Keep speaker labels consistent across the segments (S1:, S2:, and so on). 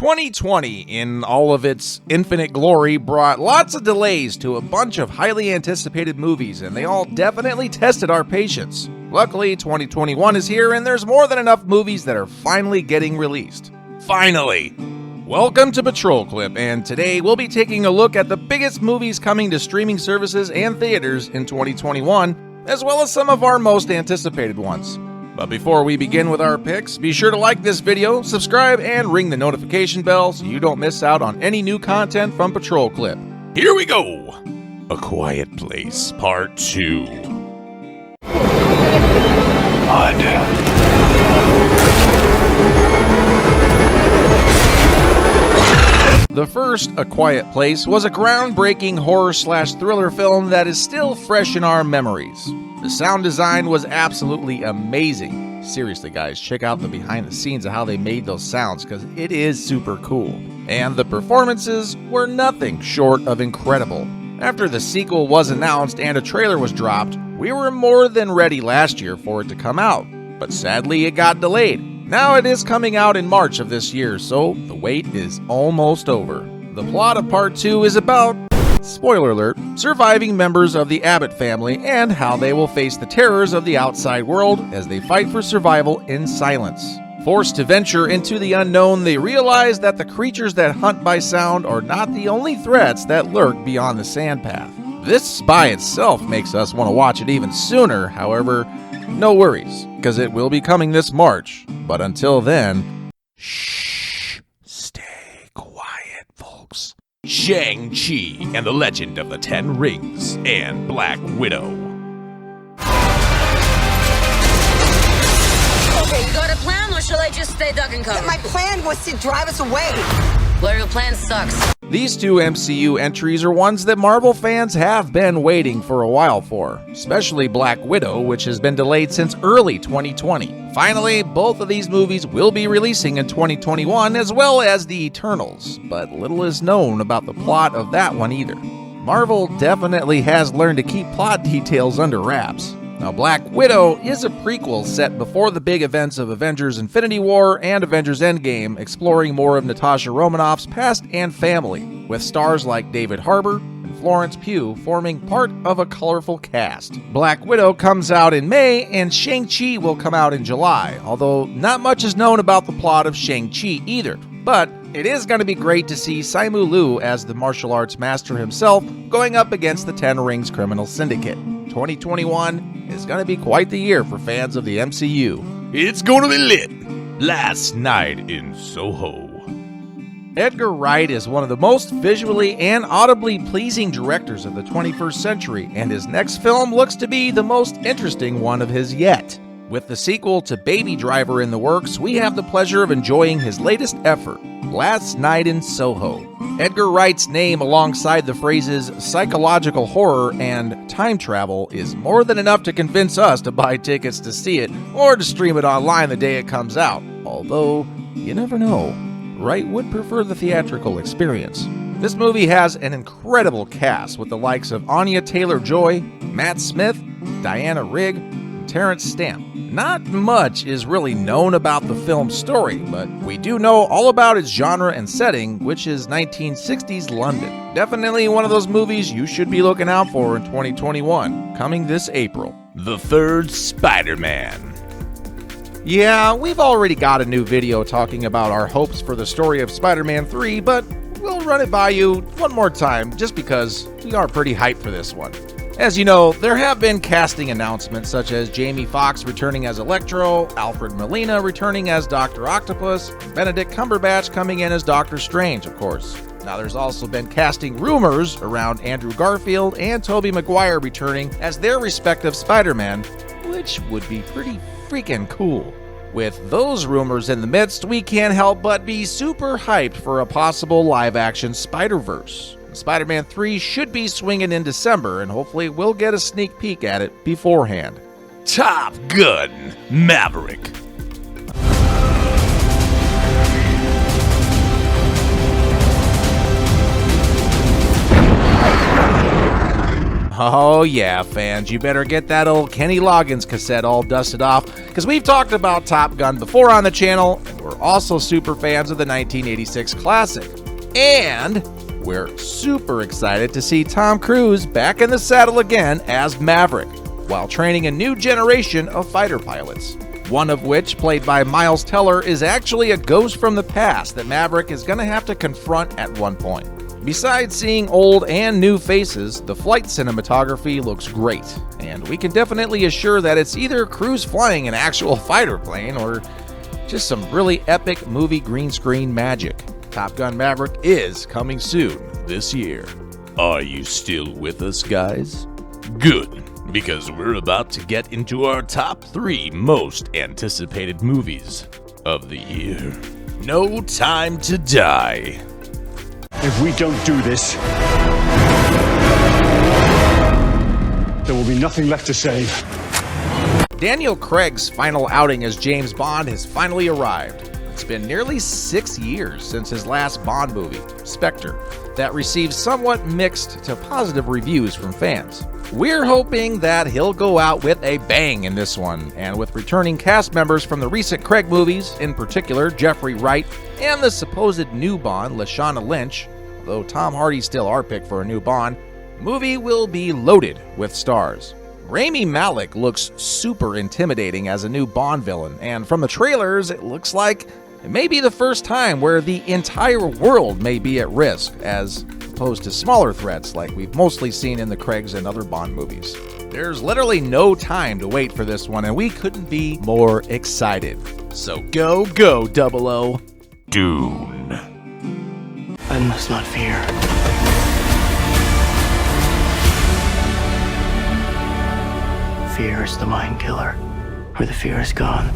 S1: 2020, in all of its infinite glory, brought lots of delays to a bunch of highly anticipated movies, and they all definitely tested our patience. Luckily, 2021 is here, and there's more than enough movies that are finally getting released. Finally! Welcome to Patrol Clip, and today we'll be taking a look at the biggest movies coming to streaming services and theaters in 2021, as well as some of our most anticipated ones. But before we begin with our picks, be sure to like this video, subscribe, and ring the notification bell so you don't miss out on any new content from Patrol Clip. Here we go! A Quiet Place, Part 2. The first, A Quiet Place, was a groundbreaking horror/thriller film that is still fresh in our memories. The sound design was absolutely amazing. Seriously, guys, check out the behind the scenes of how they made those sounds, because it is super cool. And the performances were nothing short of incredible. After the sequel was announced and a trailer was dropped, we were more than ready last year for it to come out. But sadly, it got delayed. Now it is coming out in March of this year, so the wait is almost over. The plot of Part 2 is about, spoiler alert, surviving members of the Abbott family and how they will face the terrors of the outside world as they fight for survival in silence. Forced to venture into the unknown, they realize that the creatures that hunt by sound are not the only threats that lurk beyond the sandpath. This by itself makes us want to watch it even sooner. However, no worries, because it will be coming this March. But until then, shh, stay quiet, folks. ShangChi and the Legend of the Ten Rings and Black Widow.
S2: Okay, you got a plan, or shall I just stay duck and cover?
S3: My plan was to drive us away.
S2: Well, your plan sucks.
S1: These two MCU entries are ones that Marvel fans have been waiting for a while for, especially Black Widow, which has been delayed since early 2020. Finally, both of these movies will be releasing in 2021, as well as The Eternals, but little is known about the plot of that one either. Marvel definitely has learned to keep plot details under wraps. Now, Black Widow is a prequel set before the big events of Avengers Infinity War and Avengers Endgame, exploring more of Natasha Romanoff's past and family, with stars like David Harbour and Florence Pugh forming part of a colorful cast. Black Widow comes out in May, and Shang-Chi will come out in July, although not much is known about the plot of Shang-Chi either. But it is going to be great to see Simu Liu as the martial arts master himself going up against the Ten Rings criminal syndicate. 2021 is going to be quite the year for fans of the MCU. It's going to be lit. Last Night in Soho. Edgar Wright is one of the most visually and audibly pleasing directors of the 21st century, and his next film looks to be the most interesting one of his yet. With the sequel to Baby Driver in the works, we have the pleasure of enjoying his latest effort, Last Night in Soho. Edgar Wright's name alongside the phrases psychological horror and time travel is more than enough to convince us to buy tickets to see it or to stream it online the day it comes out. Although, you never know, Wright would prefer the theatrical experience. This movie has an incredible cast with the likes of Anya Taylor-Joy, Matt Smith, Diana Rigg, and Terrence Stamp. Not much is really known about the film's story, but we do know all about its genre and setting, which is 1960s London. Definitely one of those movies you should be looking out for in 2021, coming this April. The Third Spiderman. Yeah, we've already got a new video talking about our hopes for the story of Spider-Man 3, but we'll run it by you one more time just because we are pretty hyped for this one. As you know, there have been casting announcements such as Jamie Foxx returning as Electro, Alfred Molina returning as Dr. Octopus, and Benedict Cumberbatch coming in as Doctor Strange, of course. Now, there's also been casting rumors around Andrew Garfield and Tobey Maguire returning as their respective Spider-Man, which would be pretty freaking cool. With those rumors in the midst, we can't help but be super hyped for a possible live-action Spider-Verse. Spider-Man 3 should be swinging in December, and hopefully we'll get a sneak peek at it beforehand. Top Gun Maverick. Oh yeah, fans, you better get that old Kenny Loggins cassette all dusted off, because we've talked about Top Gun before on the channel, and we're also super fans of the 1986 classic. And we're super excited to see Tom Cruise back in the saddle again as Maverick, while training a new generation of fighter pilots. One of which, played by Miles Teller, is actually a ghost from the past that Maverick is going to have to confront at one point. Besides seeing old and new faces, the flight cinematography looks great, and we can definitely assure that it's either Cruise flying an actual fighter plane or just some really epic movie green screen magic. Top Gun Maverick is coming soon this year. Are you still with us, guys? Good, because we're about to get into our top 3 most anticipated movies of the year. No Time to Die.
S4: If we don't do this, there will be nothing left to save.
S1: Daniel Craig's final outing as James Bond has finally arrived. It's been nearly 6 years since his last Bond movie, Spectre, that received somewhat mixed to positive reviews from fans. We're hoping that he'll go out with a bang in this one, and with returning cast members from the recent Craig movies, in particular Jeffrey Wright and the supposed new Bond, Lashana Lynch, though Tom Hardy's still our pick for a new Bond, the movie will be loaded with stars. Rami Malek looks super intimidating as a new Bond villain, and from the trailers it looks like it may be the first time where the entire world may be at risk, as opposed to smaller threats like we've mostly seen in the Craigs and other Bond movies. There's literally no time to wait for this one, and we couldn't be more excited. So go, 00. Dune.
S5: I must not fear. Fear is the mind killer. Where the fear is gone,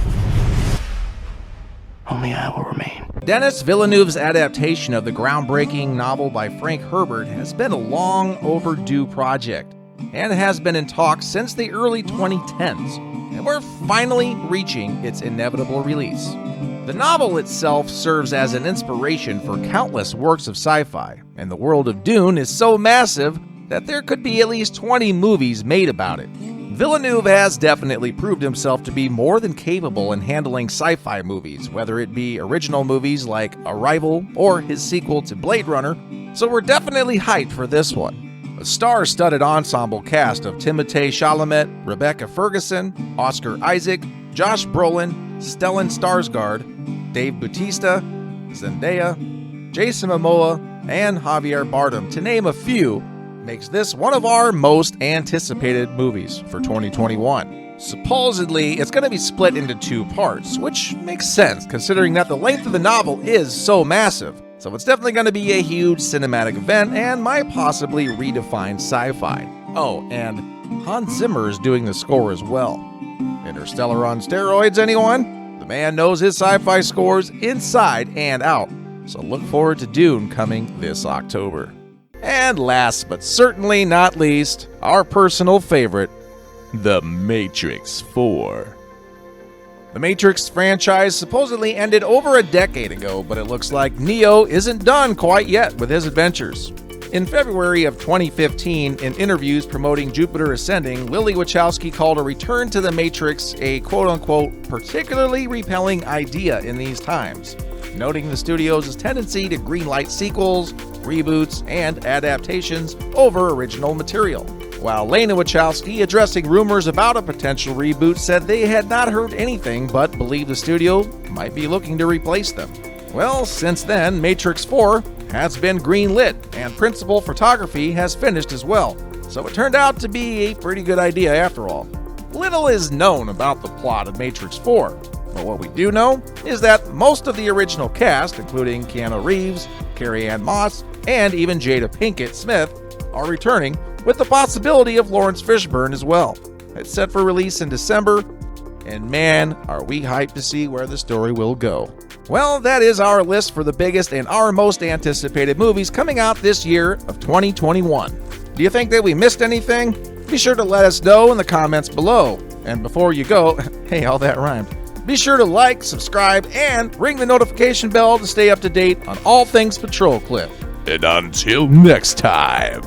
S5: only I will remain.
S1: Denis Villeneuve's adaptation of the groundbreaking novel by Frank Herbert has been a long overdue project, and has been in talks since the early 2010s, and we're finally reaching its inevitable release. The novel itself serves as an inspiration for countless works of sci-fi, and the world of Dune is so massive that there could be at least 20 movies made about it. Villeneuve has definitely proved himself to be more than capable in handling sci-fi movies, whether it be original movies like Arrival or his sequel to Blade Runner, so we're definitely hyped for this one. A star-studded ensemble cast of Timothée Chalamet, Rebecca Ferguson, Oscar Isaac, Josh Brolin, Stellan Skarsgård, Dave Bautista, Zendaya, Jason Momoa, and Javier Bardem, to name a few, makes this one of our most anticipated movies for 2021. Supposedly, it's going to be split into 2 parts, which makes sense considering that the length of the novel is so massive. So it's definitely going to be a huge cinematic event and might possibly redefine sci-fi. Oh, and Hans Zimmer is doing the score as well. Interstellar on steroids, anyone? The man knows his sci-fi scores inside and out, so look forward to Dune coming this October. And last but certainly not least, our personal favorite, The Matrix 4. The Matrix franchise supposedly ended over a decade ago, but it looks like Neo isn't done quite yet with his adventures. In February of 2015, in interviews promoting Jupiter Ascending, Lily Wachowski called a return to the Matrix a quote-unquote particularly repelling idea in these times, noting the studio's tendency to greenlight sequels, reboots, and adaptations over original material. While Lana Wachowski, addressing rumors about a potential reboot, said they had not heard anything but believed the studio might be looking to replace them. Well, since then, Matrix 4 has been greenlit, and principal photography has finished as well, so it turned out to be a pretty good idea after all. Little is known about the plot of Matrix 4, but what we do know is that most of the original cast, including Keanu Reeves, Carrie-Anne Moss, and even Jada Pinkett Smith, are returning, with the possibility of Lawrence Fishburne as well. It's set for release in December, and man, are we hyped to see where the story will go. Well, that is our list for the biggest and our most anticipated movies coming out this year of 2021. Do you think that we missed anything? Be sure to let us know in the comments below. And before you go, hey, all that rhymed. Be sure to like, subscribe, and ring the notification bell to stay up to date on all things Patrol Clip. And until next time.